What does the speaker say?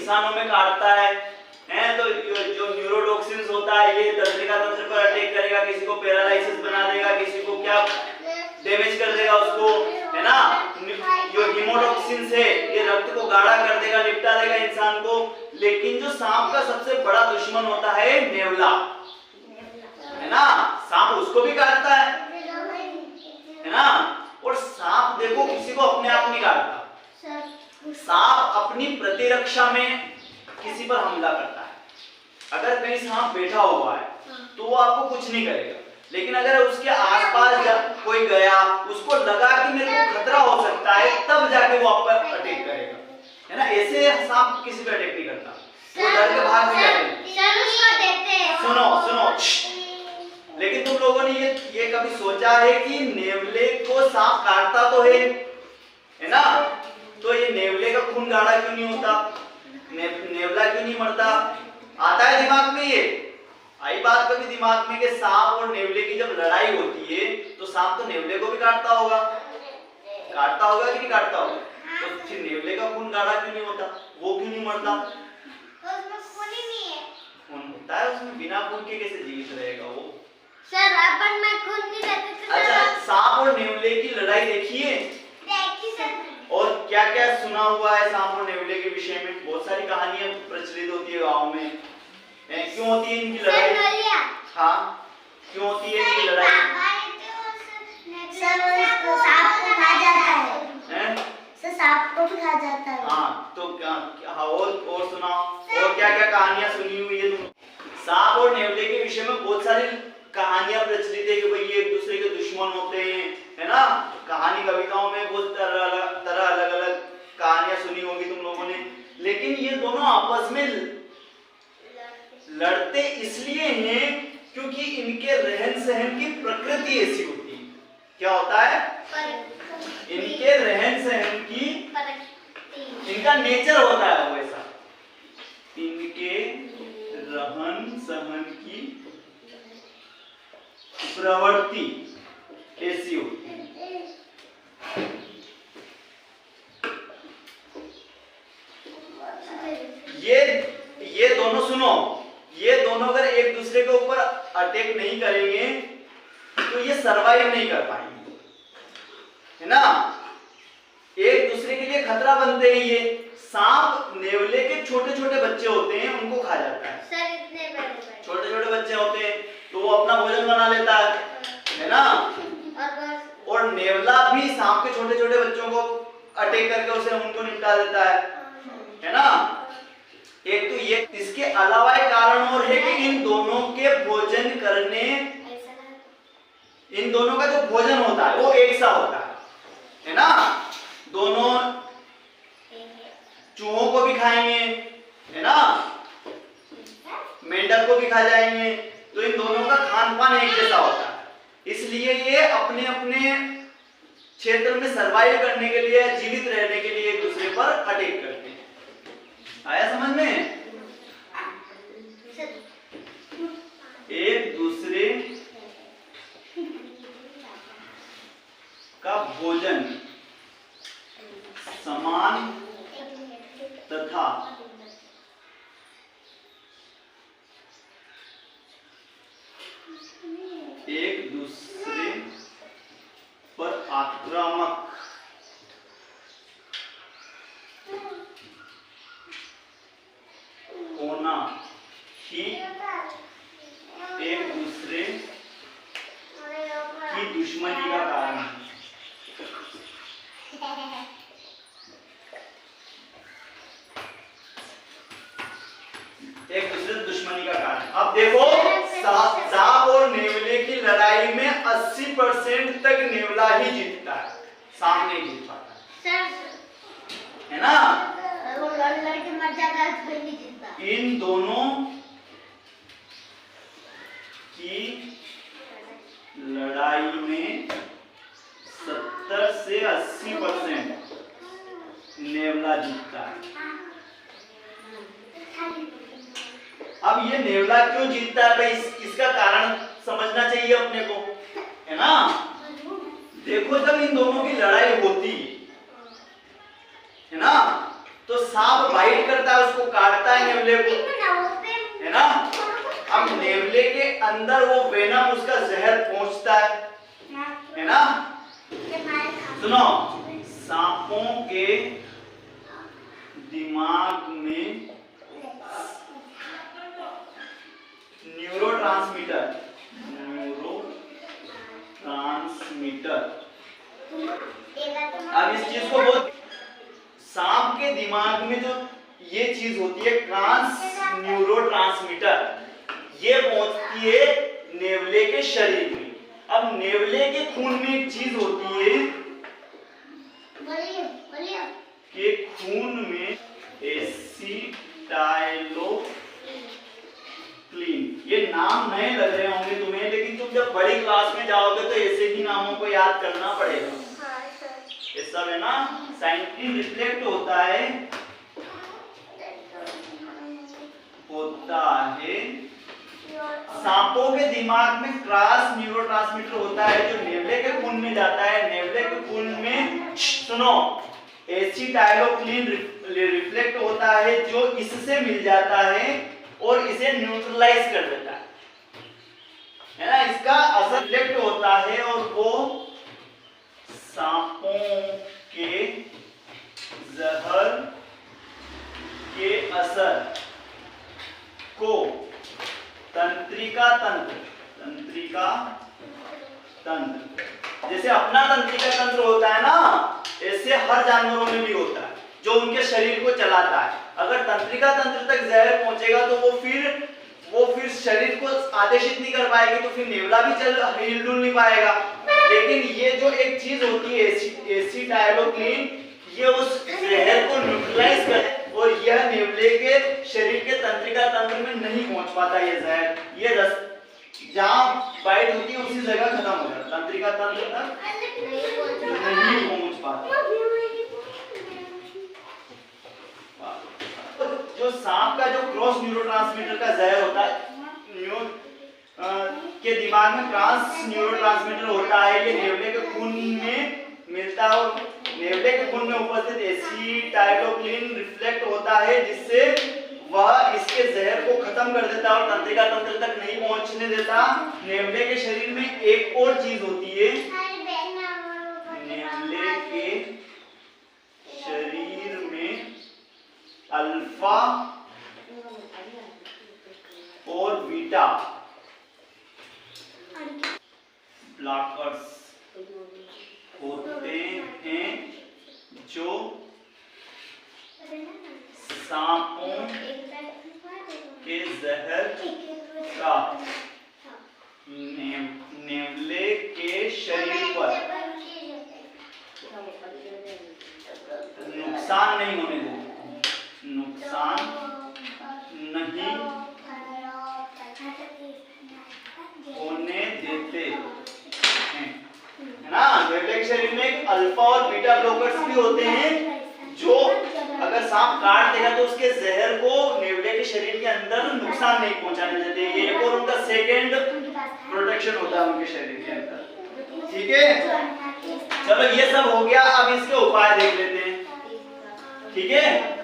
इंसानों में काटता है तो जो न्यूरोटॉक्सिन्स होता है ये तंत्रिका तंत्र पर अटैक करेगा, किसी को पैरालिसिस बना देगा, किसी को क्या डैमेज कर देगा उसको, है ना। जो हीमोटॉक्सिन्स है ये रक्त को गाढ़ा कर देगा, निपटा देगा इंसान को। लेकिन जो सांप का सबसे बड़ा दुश्मन होता है नेवला, है ना। सांप उसको भी काटता है ना। और सांप देखो किसी को अपने आप नहीं काटता, सांप अपनी प्रतिरक्षा में किसी पर हमला करता है। अगर कहीं सांप बैठा हुआ है तो वो आपको कुछ नहीं करेगा, लेकिन अगर उसके आसपास कोई गया, उसको लगा कि मेरे को खतरा हो सकता है, तब जाके वो आप पर अटैक करेगा, है ना। ऐसे सांप किसी पे अटैक नहीं करता, वो डर के भाग नहीं जाते। सुनो लेकिन तुम लोगों ने ये कभी सोचा है कि नेवले को सांप काटता तो है ना, तो ये नेवले का खून गाढ़ा क्यों नहीं होता, नेवला क्यों नहीं मरता? आता है दिमाग में? ये आई बात कभी दिमाग में कि सांप और नेवले की जब लड़ाई होती है तो सांप तो नेवले को भी काटता होगा कि नहीं काटता होगा? तो फिर नेवले का खून गाढ़ा क्यों नहीं होता, वो क्यों नहीं मरता? उसमें खून ही नहीं है। खून होता है उसमें, बिना खून के कैसे जीवित रहेगा वो? सर अपन में खून नहीं रहता तो अच्छा, सांप और नेवले की लड़ाई देखिए? देखी सर। और क्या क्या सुना हुआ है सांप और नेवले के विषय में? बहुत सारी कहानियां प्रचलित होती है गांव में। क्यों होती है इनकी लड़ाई? हाँ, क्यों होती है इनकी लड़ाई? सर वो सांप को खा जाता है। सर सांप को भी खा जाता है। हाँ, तो हाँ, और सुनाओ, और क्या क्या कहानियां सुनी हुई है तुम? सांप और नेवले के विषय में बहुत सारी कहानियां प्रचलित है कि भाई ये एक दूसरे के दुश्मन होते हैं, है ना। कहानी कविताओं में बहुत तरह अलग अलग कहानियां सुनी होगी तुम लोगों ने। लेकिन ये दोनों आपस में लड़ते इसलिए हैं क्योंकि इनके रहन सहन की प्रकृति ऐसी होती है। क्या होता है? इनके रहन सहन की, इनका नेचर होता है वैसा, इनके रहन सहन की प्रवृत्ति ऐसी होती है। ये दोनों सुनो, ये दोनों अगर एक दूसरे के ऊपर अटैक नहीं करेंगे तो ये सरवाइव नहीं कर पाएंगे, है ना। एक दूसरे के लिए खतरा बनते हैं। ये सांप नेवले के छोटे छोटे बच्चे होते हैं, उनको खा जाता है। सर इतने बड़े छोटे छोटे बच्चे होते हैं तो वो अपना भोजन बना लेता है ना। और नेवला भी सांप के छोटे छोटे बच्चों को अटैक करके उसे उनको निपटा देता है ना। एक तो ये, इसके अलावा एक कारण और है कि इन दोनों के भोजन करने, इन दोनों का जो भोजन होता है वो एक सा होता है ना। दोनों चूहों को भी खाएंगे, है ना, मेंढक को भी खा जाएंगे, तो इन दोनों का खान पान एक जैसा होता है। इसलिए ये अपने अपने क्षेत्र में सरवाइव करने के लिए, जीवित रहने के लिए एक दूसरे पर अटैक करते हैं। आया समझ में? एक दूसरे का भोजन समान तथा एक दूसरे पर आक्रामक होना ही एक दूसरे की दुश्मनी का कारण है। एक दूसरे से दुश्मनी का कारण। अब देखो, सांप और नेवले की लड़ाई में 80% तक नेवला ही जीतता है, सांप नहीं जीत पाता, है ना। वो लड़के मर जाता है तो नहीं जीतता। इन दोनों की लड़ाई में 70 से 80% नेवला जीतता है। अब ये नेवला क्यों जीतता है भाई, इसका कारण समझना चाहिए अपने को, है ना। देखो, जब इन दोनों की लड़ाई होती है ना, तो सांप बाइट करता है, उसको काटता है नेवले को, है ना। अब नेवले के अंदर वो वेनम, उसका जहर पहुंचता है ना। सुनो, सांपों के दिमाग में न्यूरोट्रांसमीटर अब इस चीज को बहुत, सांप के दिमाग में जो ये चीज होती है न्यूरोट्रांसमीटर, ये पहुंचती है नेवले के शरीर में। अब नेवले के खून में एक चीज होती है कि खून में एसिटाइलोक्लीन, ये नाम नए लग रहे होंगे तुम्हें, लेकिन तुम जब बड़ी क्लास में जाओगे तो ऐसे ही नामों को याद करना पड़ेगा। ये सब है ना, साइंटिफिक रिफ्लेक्ट होता है सांपों के दिमाग में क्रॉस न्यूरोट्रांसमीटर होता है जो नेवले के खून में जाता है। नेवले के खून में सुनो एसिटाइलोक्लीन रिफ्लेक्ट होता है जो इससे मिल जाता है और इसे न्यूट्रलाइज कर देता है ना। इसका असर रिफ्लेक्ट होता है और वो सांपों के जहर के असर को तंत्रिका तंत्र, जैसे अपना तंत्रिका तंत्र होता है ना, ऐसे हर जानवरों में भी होता है जो उनके शरीर को चलाता है। अगर तंत्रिका तंत्र तक जहर पहुंचेगा तो वो फिर शरीर को आदेशित नहीं कर पाएगी, तो फिर नेवला भी हिलडुल नहीं पाएगा। लेकिन ये जो एक चीज होती है एसिटाइलोक्लीन, ये उस जहर को न्यूट्रलाइज करे और यह नेवले के शरीर के तंत्रिका तंत्र में नहीं पहुंच पाता। ये जहर, ये जहां बाइट होती है उसी जगह खत्म हो जाता, तंत्रिका तंत्र तक नहीं पहुंच पाता। जो सांप का जो क्रॉस न्यूरोट्रांसमीटर का जहर होता है, के दिमाग में क्रॉस न्यूरोट्रांसमीटर होता है, ये नेवले के खून में मिलता है और नेवले के खून में उपस्थित एसिटाइलोक्लीन रिफ्लेक्ट होता है जिससे वह इसके जहर को खत्म कर देता है और तंत्रिका तंत्र तक नहीं पहुंचने देता। नेवले के शरीर में एक और चीज होती है, नेवले के शरीर में अल्फा और बीटा ब्लॉकर्स होते हैं जो सांपों के जहर का नेवले के शरीर पर नुकसान नहीं होने देते, नुकसान नहीं होने देते हैं, है ना। नेवले के शरीर में अल्फा और बीटा ब्लॉकर्स भी होते हैं जो अगर सांप काट देगा तो उसके जहर को नेवले के शरीर के अंदर नुकसान नहीं पहुंचाने देते। ये एक और उनका सेकंड प्रोटेक्शन होता है उनके शरीर के अंदर। ठीक है, चलो ये सब हो गया, अब इसके उपाय देख लेते हैं। ठीक है।